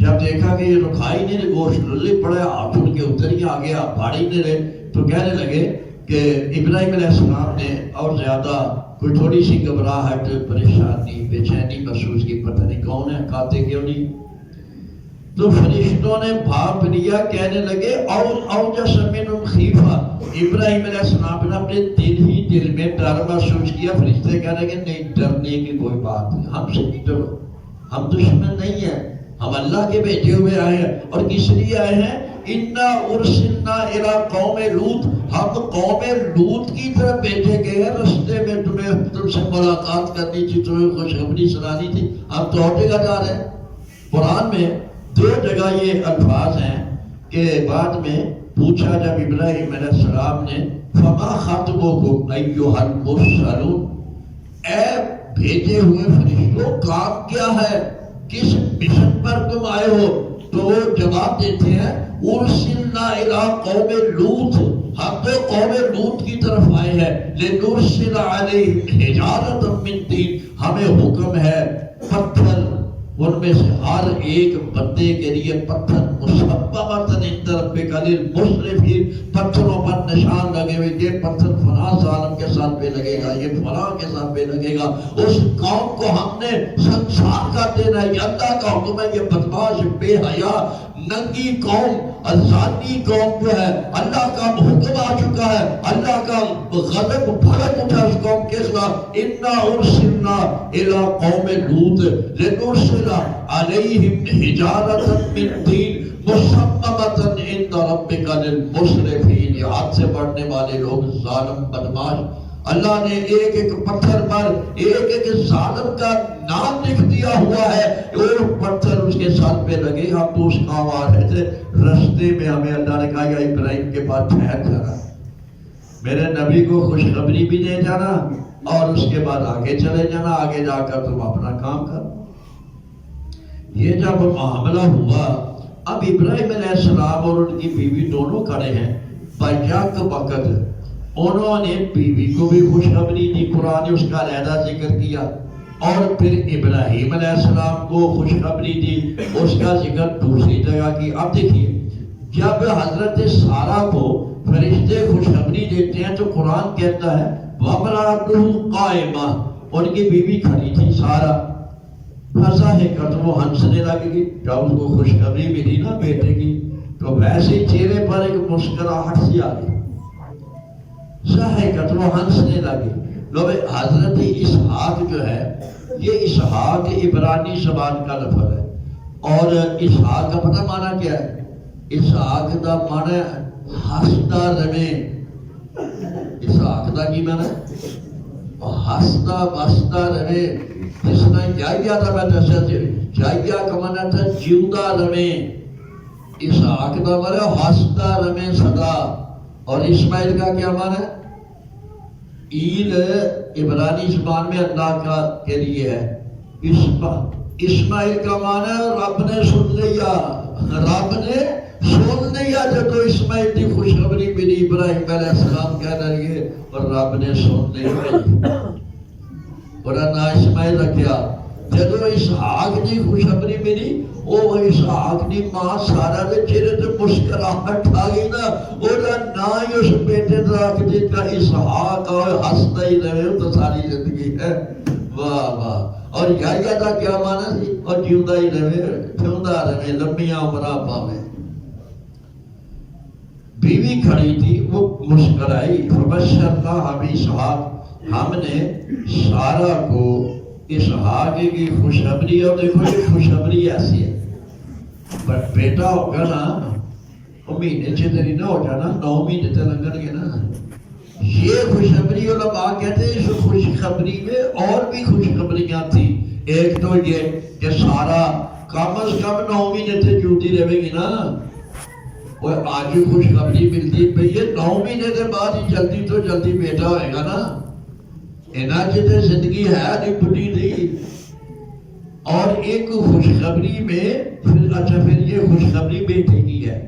جب دیکھا کہ یہ رکھائی نہیں، گوشت للے پڑے، ہاتھ ان کے اتر ہی آ گیا، بھاڑی نہیں رہے، تو کہنے لگے کہ ابراہیم علیہ السلام نے اور زیادہ کوئی تھوڑی سی گھبراہٹ، پریشانی، بے چینی محسوس کی، پتہ نہیں کون ہے، کھاتے کیوں نہیں۔ تو فرشتوں نے بھاپ لیا، کہنے لگے اوجس منہم خیفہ، ابراہیم علیہ السلام نے اپنے دل میں ڈر محسوس کیا۔ فرشتے کہنے لگے نہیں، ڈرنے کی کوئی بات نہیں، ہم سے نہیں ڈرو، ہم دشمن نہیں ہیں، ہم اللہ کے بھیجے ہوئے آئے ہیں، اور کس لیے آئے ہیں؟ انا ارسلنا الی قوم لوط، ہم قوم لوط کی طرف بھیجے گئے ہیں، رستے میں تم سے ملاقات کرنی تھی، تمہیں خوشخبری سنانی تھی، ہم تو اور جگہ جا رہے ہیں۔ قرآن میں 2 جگہ یہ الفاظ ہیں کہ بعد میں پوچھا جب ابراہیم علیہ السلام نے فما خطبکم ایھا المرسلون، اے بھیجے ہوئے فرشتوں کام کیا ہے، کس مشن پر تم آئے ہو؟ تو وہ جواب دیتے ہیں ارسلنا الی قوم لوط، ہم تو قوم لوط کی طرف آئے ہیں، لنرسل علیہم حجارۃ من طین، ہمیں حکم ہے پتھر، ان میں سے ہر ایک بندے کے لیے پتھر مصببۃ عند ربک للمسرفین، پتھروں پر نشان لگے ہوئے، یہ پتھر فلاں ظالم کے ساتھ پہ لگے گا، یہ فلاں کے ساتھ پہ لگے گا، اس قوم کو ہم نے سنسار کر دینا ہے، یہ اللہ کا حکم ہے، یہ بدماش بے حیا ننگی قوم، ذاتی قوم جو ہے، اللہ کا حکم آ چکا ہے، اللہ کا غضب بھڑک اٹھا اس قوم کے خلاف. انا ارسلنا الی قوم لوط لنرسل علیہم حجارۃ من طین مسممۃ عند ربک للمسرفین. یہ ہاتھ سے پڑھنے والے لوگ ظالم بدماش. اللہ نے ایک ایک پتھر پر ایک ایک ظالم کا نام لکھ دیا ہوا ہے. اور پتھر اس کے سر پہ لگے. ہم تو اس کام آ رہے تھے، رستے میں ہمیں اللہ نے کہا یا ابراہیم کے پاس ٹھہر جانا، میرے نبی کو خوشخبری بھی دے جانا اور اس کے بعد آگے چلے جانا، آگے جا کر تم اپنا کام کرو. یہ جب معاملہ ہوا، اب ابراہیم علیہ السلام اور ان کی بیوی دونوں کھڑے ہیں. بیک وقت انہوں نے بیوی کو بھی خوشخبری دی، قرآن نے اس کا علیحدہ ذکر کیا، اور پھر ابراہیم علیہ السلام کو خوشخبری دی، اس کا ذکر دوسری جگہ کی. اب دیکھیے، جب حضرت سارہ کو فرشتے خوشخبری دیتے ہیں تو قرآن کہتا ہے وَامْرَأَتُهُ قَائِمَةٌ، ان کی بیوی کھڑی تھی سارہ. فَضَحِكَتْ، وہ ہنسنے لگی. جب اس کو خوشخبری ملی نا بیٹے کی تو ویسے ہی چہرے پر ایک مسکراہٹ سی آ گئی. ضحکت، وہ ہنسنے لگی. لو حضرت اسحاق جو ہے، یہ اسحاق عبرانی زبان کا لفظ ہے، اور اسحاق کا پتہ معنی کیا ہے؟ اسحاق کا معنی ہستا رمے. اسحاق کا کی معنی ہستا بستا رمے. جس نے جائیا تھا، میں دسیا جائیا کا معنی تھا جیودا رمے. اسحاق کا معنی ہستا رمے سدا. اور اسماعیل کا کیا معنی ہے؟ عید عبرانی زبان میں اللہ کا کے لیے ہے. اسماعیل کا معنی ہے رب نے سن لیا. رب نے سن لیا. جب تو اسماعیل کی خوشخبری ملی ابراہیم علیہ السلام کہنے لگے اور رب نے سن لیا، اور نہ اسماعیل رکھیا. جب اسحاق کی خوشخبری ملی، وہ اسحاق کی ماں سارا کے چہرے سے مسکراہٹ آ گئی نا. اور نہ ہی اس بیٹے رکھ جن کا اسحاق اور ہنستا ہی رہے تو ساری زندگی ہے. واہ واہ. اور یحییٰ کا کیا معنی سی؟ اور جیودا ہی رہے، جیودا رہے، لمبیاں عمراں پاوے. بیوی کھڑی تھی، وہ مسکرائی. فبشرناہا باسحاق، ہم نے سارہ کو اسحاق کی خوشخبری. اور دیکھو یہ خوشخبری ایسی ہے، پر بیٹا ہوگا نا، وہ مہینے چھتری نہ ہو جانا، 9 مہینے تے لگن گے نا. یہ خوشخبری علماء کہتے ہیں اس خوشخبری میں اور بھی خوشخبریاں تھیں. ایک تو یہ کہ سارا کم از کم 9 مہینے تے جوتی رہے گی نا. وہ آج خوشخبری ملتی پہ یہ 9 مہینے کے بعد ہی جلدی تو جلدی بیٹا ہوئے گا نا. اینا جتے زندگی ہے نہیں بڑی نہیں. اور ایک خوشخبری میں پھر یہ خوشخبری بیٹے کی ہے،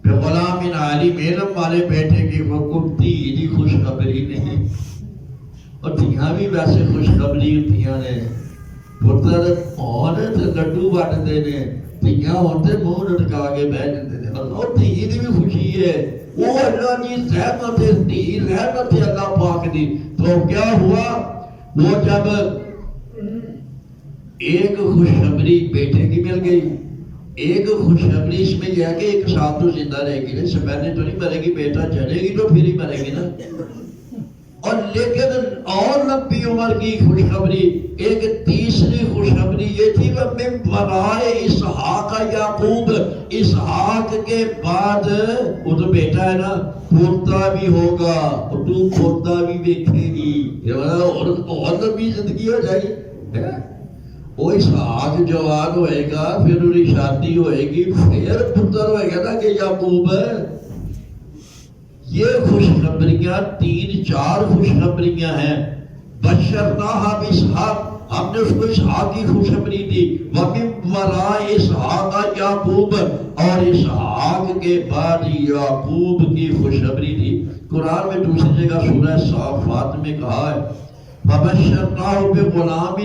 غلام عالم علم والے بیٹے کی حکمتی دی خوشخبری نہیں. اور دھیاں بھی ویسے خوشخبری دھیاں نے پتر ہونے تے لڈو بانٹتے نے، دھیاں ہوتے منہ لٹکا کے بہ جاتے ہیں. اور دھی دی بھی خوشی ہے، وہ اللہ کی رحمت ہے، دھی رحمت ہے اللہ پاک دی. تو کیا ہوا، وہ جب ایک خوشخبری بیٹے کی مل گئی، ایک خوشخبری اس میں یہ ہے کہ ایک سال تو زندہ رہے گی، اس سے پہلے تو نہیں مرے گی، بیٹا چلے گی تو پھر ہی مرے گی نا. اور لیکن اور لمبی عمر کی خوشخبری، ایک تیسری خوشخبری یہ تھی کہ من ورائے اسحاق یعقوب، اسحاق کے بعد وہ تو بیٹا ہے نا، پوتا بھی ہوگا اور تو پوتا بھی دیکھے گی. اور لمبی زندگی ہو جائے گی. وہ اسحاق جوان ہوئے گا، پھر انہیں شادی ہوئے گی، پھر پتر ہوئے گا نا کہ یعقوب ہے. یہ خوشخبریاں 3-4 خوشخبریاں ہیں. بشرناہا باسحاق، ہم نے اس کو اسحاق کی خوشخبری دی. وَمِن وَرَاءِ اسحاق یعقوب، اور اسحاق کے بعد یعقوب کی خوشخبری دی. قرآن میں دوسری جگہ سورہ صافات میں کہا ہے فَبَشَّرْنَاهُ بِغُلَامٍ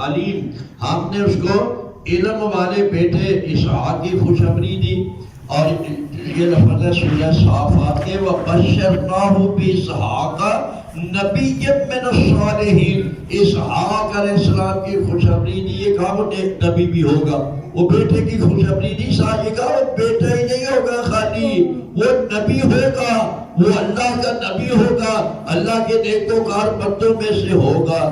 عَلِيمٍ، ہم نے اس کو علم والے بیٹے اسحاق کی خوشخبری دی. اور یہ لفظ ہے سورہ صافات کے وَبَشَّرْنَاهُ بِإِسْحَاقَ نَبِيًّا مِّنَ الصَّالِحِينَ. اسحاق علیہ السلام کی خوشخبری دی، یہ کہا وہ ایک نبی بھی ہوگا. وہ بیٹے کی خوشخبری نہیں سنائے گا، وہ بیٹا ہی نہیں ہوگا خالی، وہ نبی ہوگا، وہ اللہ کا نبی ہوگا، اللہ کے نیکوکار بندوں میں سے ہوگا۔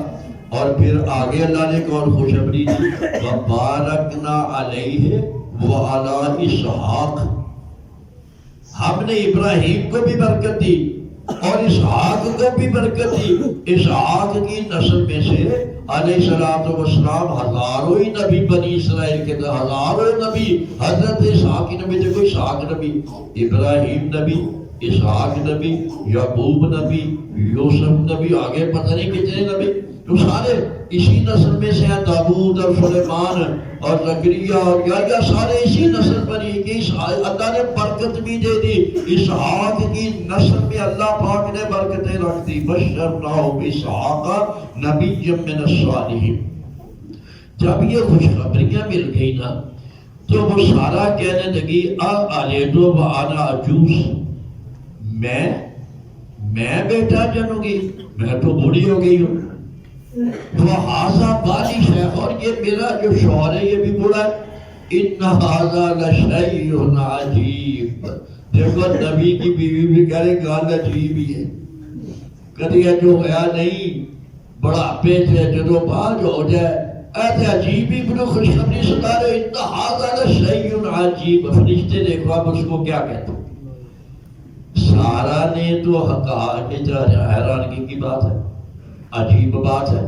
اور پھر آگے اللہ نے ایک اور خوشخبری دی، وَبَارَكْنَا عَلَيْهِ وَعَلَىٰ إِسْحَاقَ، ہم نے ابراہیم کو بھی برکت دی اور اسحاق کو بھی برکت دی۔ اسحاق کی نسل میں سے علیہ السلام ہزاروں ہی نبی بنی اسرائیل کے، ہزاروں نبی، حضرت اسحاق کی نبی، دیکھو اسحاق نبی، ابراہیم نبی، اسحاق نبی، یعقوب نبی، یوسف نبی، آگے پتہ نہیں کتنے نبی، تو سارے اسی نسل میں سے ہیں، داؤد اور سلیمان اور زکریا اور یا سارے اسی نسل بنی کہ اللہ نے برکت بھی دے دی۔ اسحاق کی نسل میں اللہ پاک نے برکتیں رکھ دی، بشرناہ باسحاق نبی من الصالحین۔ جب یہ خوشخبریاں مل گئی نا تو وہ سارا کہنے لگی اَأَلِدُ وَأَنَا عَجُوزٌ، میں بیٹا جنوں گی، میں تو بوڑھی ہو گئی ہوں، وَهَذَا بَالِغٌ، اور یہ میرا جو شوہر ہے یہ بھی بوڑھا ہے، إِنَّ هَذَا لَشَيْءٌ عَجِیبٌ۔ دیکھو نبی کی بیوی بھی کہہ رہے گال عجیب ہی ہے، کدی جو ہوا نہیں، بڑھاپے سے جدو باز ہو جائے ایسے عجیب ہی بڑو خوشخبری سنا رہے، إِنَّ هَذَا لَشَيْءٌ عَجِیبٌ۔ فرشتے دیکھو اب اس کو کیا کہتے ہیں؟ سارا نے تو کہا کہ حیرانگی کی بات ہے، عجیب بات ہے،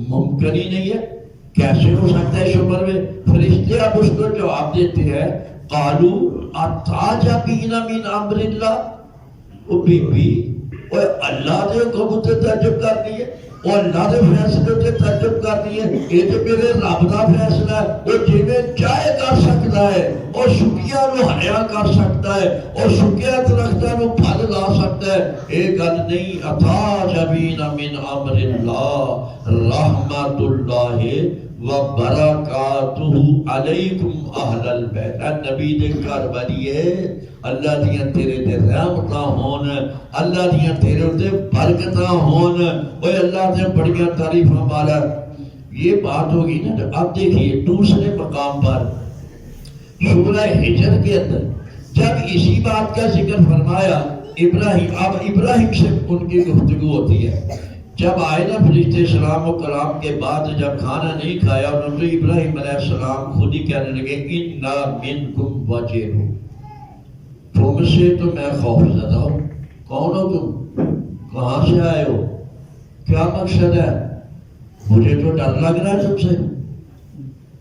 ممکن ہی نہیں ہے، کیسے ہو سکتا ہے اس عمر میں؟ فرشتے اب اس کو جواب دیتے ہیں، قالوا اتعجبین من امر اللہ، او بی بی اوہ اللہ نے حکم تے تعجب کر دی ہے، اور اللہ نے فیصلے تے تعجب کر دی ہے، یہ جو میرے رب دا فیصلہ ہے وہ جنہیں چاہے کر سکتا ہے، اور شکیہ نو حیا کر سکتا ہے، اور شکیہ درختہ نو پھل لا سکتا ہے، ایک گل نہیں۔ اتعجبین من امر اللہ رحمت اللہ وبرکاتہ علیکم اہل البیت، نبی دے گھر والیے اللہ دیاں تیرے تے رحمتاں ہون، اللہ دیاں تیرے تے برکتاں ہون، اوے اللہ تے بڑیاں تعریفاں مارا۔ یہ بات ہوگی نا۔ اب دیکھیے دوسرے مقام پر سورہ ہجر کے اندر جب اسی بات کا ذکر فرمایا، ابراہیم، اب ابراہیم سے ان کی گفتگو ہوتی ہے۔ جب آئے نا فرشتے سلام و کلام کے بعد جب کھانا نہیں کھایا، انہوں نے ابراہیم علیہ السلام خود ہی کہنے لگے اِنَّا مِنْكُمْ وَجِلُ، تم سے تو میں خوف زدہ ہوں۔ کون ہو تم؟ کہاں سے آئے ہو؟ کیا مقصد ہے؟ مجھے تو ڈر لگ رہا ہے تم سے۔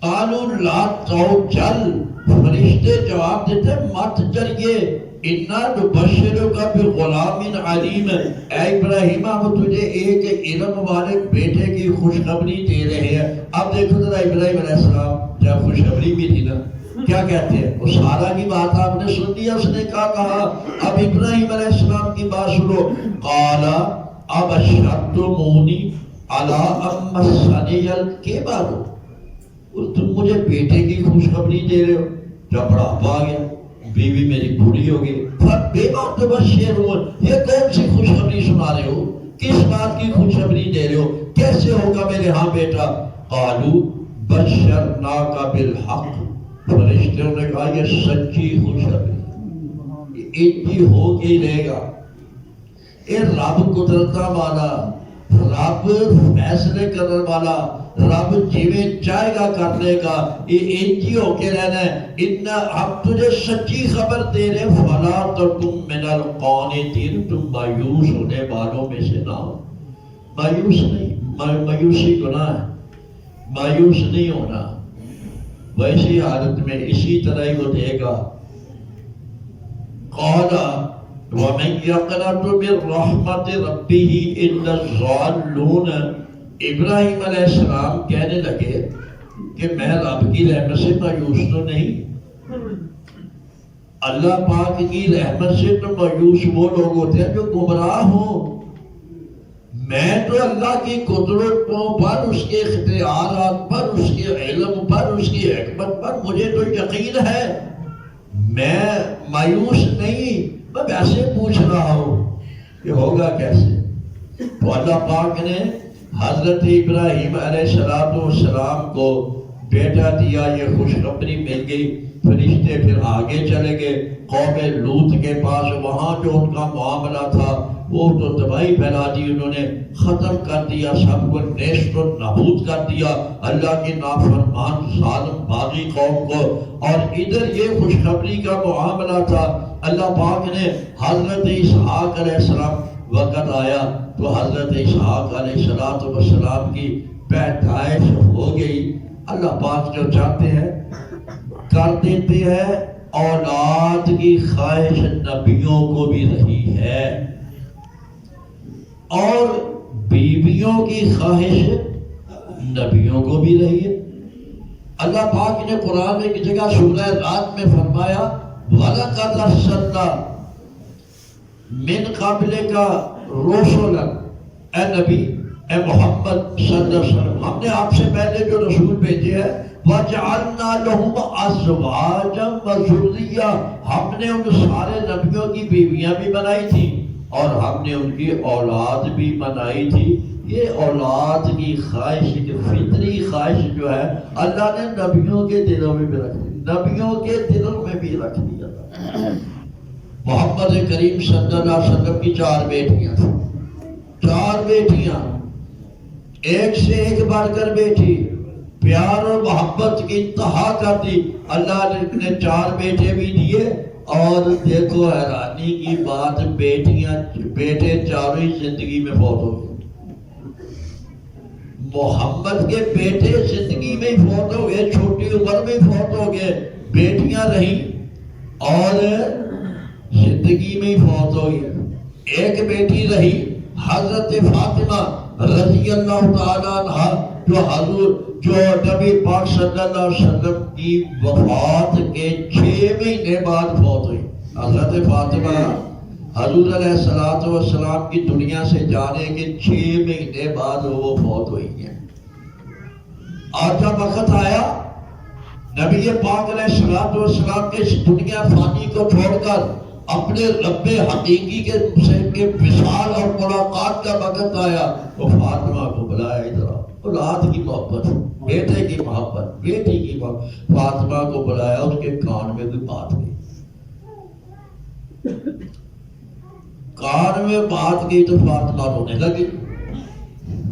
قَالُوا لَا تَوْجَلْ، فرشتے جواب دیتے مت ڈریے، اِنَّا نُبَشِّرُكَ بِغُلَامٍ عَلِيمٍ، اے ابراہیم ہم تجھے ایک علم والے بیٹے کی خوشخبری دے رہے ہیں۔ اب دیکھو ذرا ابراہیم علیہ السلام جب خوشخبری بھی تھی نا کیا کہتے ہیں؟ وہ سارا کی بات آپ نے سن لیا، اس نے کہا اب ابراہیم علیہ السلام کی بات سنو۔ قَالَ أَبَشَّرْتُمُونِي عَلَىٰ أَن مَّسَّنِيَ الْكِبَرُ، تم مجھے بیٹے کی خوشخبری دے رہے ہو، جب بڑھاپا آ گیا، بیوی میری بوڑھی ہوگی، بِمَ تُبَشِّرُونَ، یہ کون سی خوشخبری سنا رہے ہو؟ کس بات کی خوشخبری دے رہے ہو؟ کیسے ہوگا میرے ہاں بیٹا؟ قَالُوا بَشَّرْنَاكَ بِالْحَقِّ، فرشتوں نے کہا یہ سچی خوشخبری، اتنی ہو کے ہی رہے گا۔ اے رب قدرتہ والا، رب فیصلے کرنے والا، رب جیویں چاہے گا کر لے گا، یہ انجی ہو کے رہنا ہے۔ ہم تجھے سچی خبر دے رہے، فَلَا تَكُن مِّنَ الْقَانِطِينَ، تم مایوس ہونے والوں میں سے نہ ہو۔ مایوس نہیں، مایوسی گناہ ہے، مایوس نہیں ہونا۔ ویسی حالت میں اسی طرح ہی وہ دے گا۔ قَالَ وَمَن يَقْنَطُ مِن رَحْمَتِ رَبِّهِ إِلَّا الضَّالُّونَ، ابراہیم علیہ السلام کہنے لگے کہ میں رب کی رحمت سے مایوس تو نہیں، اللہ پاک کی رحمت سے تو مایوس وہ لوگ ہوتے ہیں جو گمراہ ہوں۔ میں تو اللہ کی قدرتوں پر، اس کے اختیارات پر، اس کے علم پر، اس کی حکمت پر مجھے تو یقین ہے، میں مایوس نہیں، میں ویسے پوچھ رہا ہوں کہ ہوگا کیسے۔ تو اللہ پاک نے حضرت ابراہیم علیہ السلام کو بیٹا دیا، یہ خوشخبری مل گئی. فرشتے پھر آگے چلے گئے قوم لوط کے پاس. وہاں جو ان کا معاملہ تھا وہ تو تباہی پھیلا دی، انہوں نے ختم کر دیا، سب کو نیست و نابود کر دیا، اللہ کی نافرمان ظالم باغی قوم کو. اور ادھر یہ خوشخبری کا معاملہ تھا. اللہ پاک نے حضرت اسحاق علیہ السلام وقت آیا تو حضرت اسحاق علیہ السلام کی پیدائش ہو گئی. اللہ پاک جو چاہتے ہیں کر دیتے ہیں. اولاد کی خواہش نبیوں کو بھی رہی ہے اور بیویوں کی خواہش نبیوں کو بھی رہی ہے. اللہ پاک نے قرآن میں ایک جگہ سورہ رات میں فرمایا وَلَقَدْ أَرْسَلْنَا مِنْ قَبْلِكَ رُسُلًا، اے نبی، اے محمد صلی اللہ علیہ وسلم، ہم نے آپ سے پہلے جو رسول بھیجے ہیں وَجَعَلْنَا لَهُمْ أَزْوَاجًا وَذُرِّيَّةً، ہم نے ان سارے نبیوں کی بیویاں بھی بنائی تھی اور ہم نے ان کی اولاد بھی بنائی تھی. یہ اولاد کی خواہش، کی فطری خواہش جو ہے اللہ نے نبیوں کے دلوں میں بھی رکھ دی، نبیوں کے دلوں میں بھی رکھ دیا تھا. محمد کریم صلی اللہ علیہ وسلم کی 4 بیٹیاں تھیں، 4 بیٹیاں، ایک سے ایک بڑھ کر بیٹی، پیار اور محبت کی انتہا کر دی. اللہ نے 4 بیٹے بھی دیے اور دیکھو حیرانی کی بات، بیٹے چاروں ہی زندگی میں فوت ہو گئے. محمد کے بیٹے زندگی میں ہی فوت ہو گئے، چھوٹی عمر میں فوت ہو گئے. بیٹیاں رہیں اور زندگی میں ہی فوت ہو گئی. ایک بیٹی رہی حضرت فاطمہ رضی اللہ تعالیٰ عنہ، جو نبی پاک صلی اللہ علیہ وسلم کی وفات کے 6 مہینے بعد فوت ہوئی. حضرت فاطمہ حضور علیہ السلام کی دنیا سے جانے کے 6 مہینے بعد وہ فوت ہوئی ہیں. آج جب وقت آیا نبی پاک علیہ السلام کے اس دنیا فانی کو چھوڑ کر اپنے رب حقیقی کے وصال اور ملاقات کا وقت آیا، وہ فاطمہ کو بلایا. ادھر اولاد کی محبت، بیٹے کی محبت، بیٹی کی محبت، فاطمہ کو بلایا، اس کے کان میں کوئی بات گئی، کان میں بات گئی تو فاطمہ رونے لگی.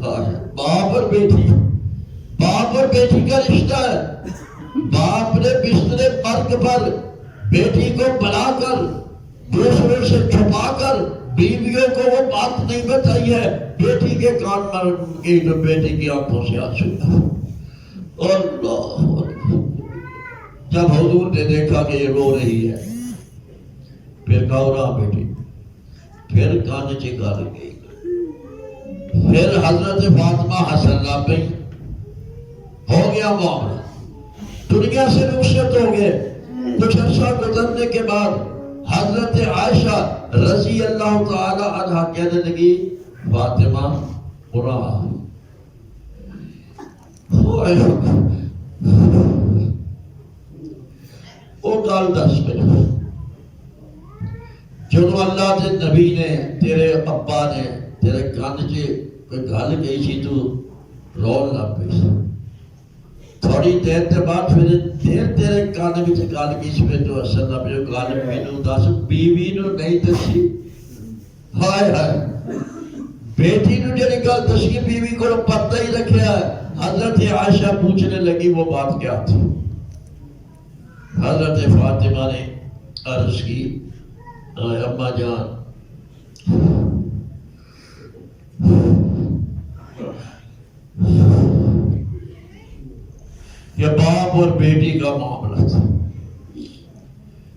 باپ اور بیٹی، باپ اور بیٹی کا رشتہ ہے. باپ نے بستر مرگ پر بیٹی کو بلا کر دوسروں سے چھپا کر بیویوں کو وہ بات نہیں بتائی ہے. بیٹی کے کان میں گئی تو بیٹی کی آنکھوں سے آنسو. اللہ، جب حضور نے دیکھا کہ یہ رو رہی ہے، پھر کہا رہا بیٹی، پھر کان چکار گئی. پھر حضرت فاطمہ حسن لا گئی، ہو گیا معاملہ، دنیا سے رخصت ہو گئے. کچھ عرصہ گزرنے کے بعد حضرت عائشہ رضی اللہ تعالی عنہ کہنے لگی فاطمہ قرآن وہ گال 10 بجے جب اللہ کے نبی نے تیرے ابا نے تیرے کان سے کوئی گل گئی سی تو رون لگ گئی. تھوڑی دیر کے بعد پھر تیرے کان میں گل کی سی تو اصل نہ جو گل مینوں دس بیوی نو نہیں دسی. ہائے ہائے، بیٹی نو جڑی گل دسی بیوی کو پتہ ہی رکھیا ہے. حضرت عائشہ پوچھنے لگی وہ بات کیا تھی. حضرت فاطمہ نے عرض کی اماں جان یہ باپ اور بیٹی کا معاملہ تھا.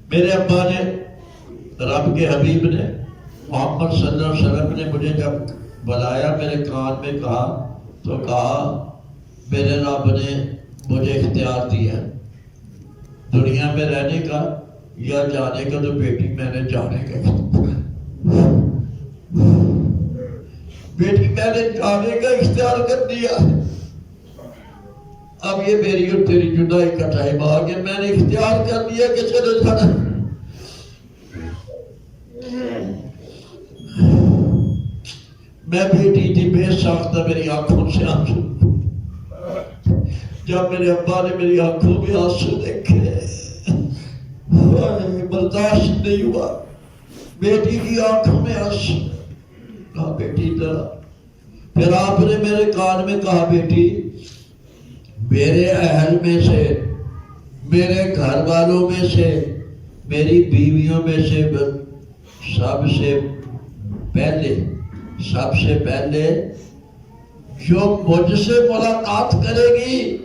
میرے ابا نے، رب کے حبیب نے، محمد صلی اللہ علیہ وسلم نے مجھے جب بلایا میرے کان میں کہا تو کہا میرے رب نے مجھے اختیار دیا دنیا میں رہنے کا یا جانے کا. تو بیٹی میں نے جانے کا، بیٹی میں نے جانے کا اختیار کر دیا. اب یہ میری اور تیری جدائی کا ٹائم آ گیا، میں نے اختیار کر دیا کہ چلو جانا. میں بیٹی تھی بے ساختہ، میری آنکھوں سے آنسو. جب میرے ابا نے میری آنکھوں میں آنسو دیکھے برداشت نہیں ہوا، بیٹی کی آنکھوں میں آنسو، کہا بیٹی ذرا، پھر آپ نے میرے کان میں کہا بیٹی میرے اہل میں سے، میرے گھر والوں میں سے، میری بیویوں میں سے سب سے پہلے جو مجھ سے ملاقات کرے گی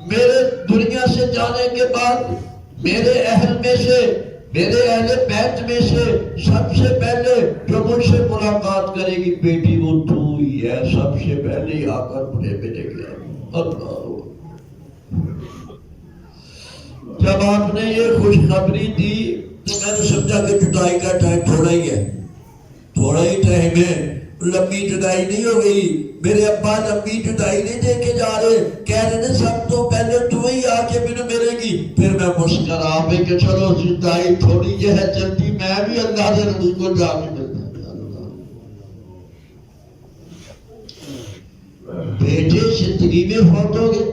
میرے دنیا سے جانے کے بعد، میرے اہل میں سے، میرے اہل بیت میں سے سب سے پہلے جو مجھ سے ملاقات کرے گی بیٹی وہ تو ہی ہے، سب سے پہلے آ کر مجھے ملے گا۔ اللہ، جب آپ نے یہ خوشخبری دی تو میں نے سمجھا کہ جدائی کا ٹائم تھوڑا ہی ہے، تھوڑا ہی ٹائم ہے، لمبی جدائی نہیں ہو گئی۔ میرے ابا لمبی جدائی نہیں دے کے جا رہے، کہہ رہے ہیں سب تو پہلے تو ہی آ کے مجھے ملے گی۔ پھر میں مسکرا پہ کہ چلو جدائی تھوڑی یہ ہے جلدی، میں بھی اللہ کے نبی کو جا کے ملتا۔ بیٹے زندگی میں فوت ہو گئے،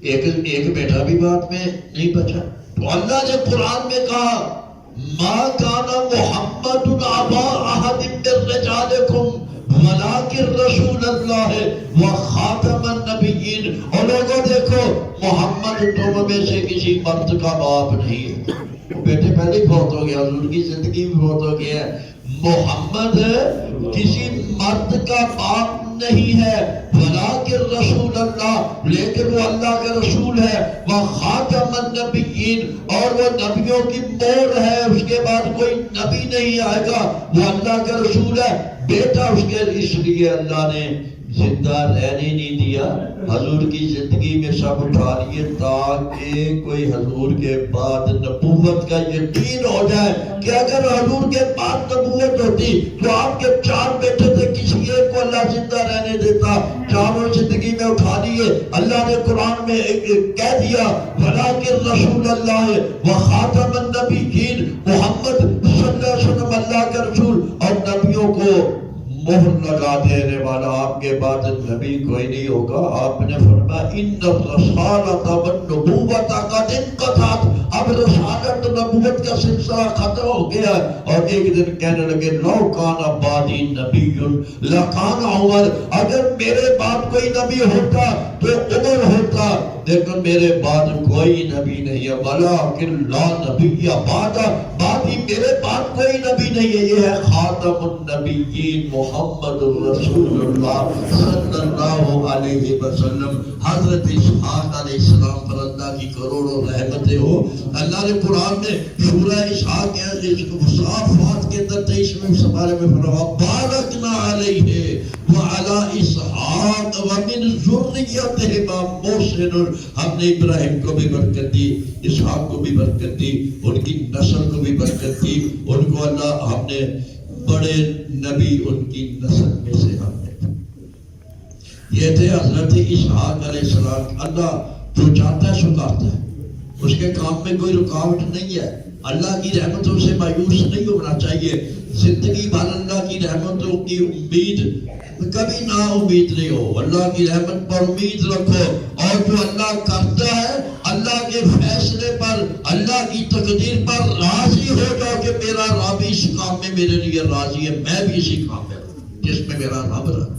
ایک بیٹا بھی بات میں نہیں بچا، تو اللہ نے قرآن میں کہا ما کان محمد ابا احد من رجالکم ولکن رسول اللہ وخاتم النبیین۔ اور لوگوں دیکھو محمد تم میں سے کسی مرد کا باپ نہیں ہے، بیٹے پہلے فوت ہو گیا، حضور کی زندگی میں فوت ہو گیا ہے۔ محمد کسی مرد کا باپ نہیں ہے، ولیکن رسول اللہ، لیکن وہ اللہ کا رسول ہے، وہ خاتم النبیین، اور وہ نبیوں کی مہر ہے، اس کے بعد کوئی نبی نہیں آئے گا، وہ اللہ کا رسول ہے۔ بیٹا اس کے اس لیے اللہ نے زندہ رہنے نہیں دیا، حضور کی زندگی میں سب اٹھا لیے تاکہ کوئی حضور کے بعد نبوت کا یقین ہو جائے کہ اگر حضور کے بعد نبوت ہوتی تو آپ کے 4 بیٹے تھے، کسی ایک کو اللہ زندہ رہنے دیتا، چاروں زندگی میں اٹھا لیے۔ اللہ نے قرآن میں کہہ دیا ولیکن رسول اللہ وخاتم النبیین، محمد صلی اللہ علیہ وسلم اللہ کا رسول اور نبیوں کو مہر لگا دینے والا، آپ کے بعد نبی کوئی نہیں ہوگا۔ آپ نے فرمایا ان الرسالۃ والنبوۃ قد انقطعت، اب رسالت نبوت کا سلسلہ ختم ہو گیا۔ اور ایک دن کہنے لگے لو کان بعدی نبی لکان عمر، اگر میرے بعد کوئی نبی ہوتا تو عمر ہوتا، لیکن میرے بعد کوئی نبی نہیں ہے، ولیکن لا نبی بعدی، میرے بعد کوئی نبی نہیں ہے۔ یہ ہے خاتم النبیین محمد رسول اللہ صلی اللہ علیہ وسلم۔ حضرت اسحاق علیہ السلام پر اللہ کی کروڑوں رحمتیں ہو۔ اللہ نے قرآن میں سورہ اسحاق صافات کے اندر 23ویں سپارے میں فرمایا بارکنا علیہ وعلی اسحاق ومن ذریتہما محسن، ہم نے ابراہیم کو بھی برکت دی، اسحاق کو بھی برکت دی، ان کی نسل کو بھی برکت دی، ان کو اللہ ہم نے بڑے نبی ان کی نسل میں سے ہم نے۔ یہ تھے حضرت اسحاق علیہ السلام۔ اللہ جو چاہتا ہے سو کرتا ہے، اس کے کام میں کوئی رکاوٹ نہیں ہے۔ اللہ کی رحمتوں سے مایوس نہیں ہونا چاہیے، زندگی بھر اللہ کی رحمتوں کی امید کبھی نا امید نہیں ہو، اللہ کی رحمت پر امید رکھو، اور جو اللہ کرتا ہے اللہ کے فیصلے پر، اللہ کی تقدیر پر راضی ہو جاؤ کہ میرا رب اس کام میں میرے لیے راضی ہے، میں بھی اسی کام میں جس میں میرا رب راضی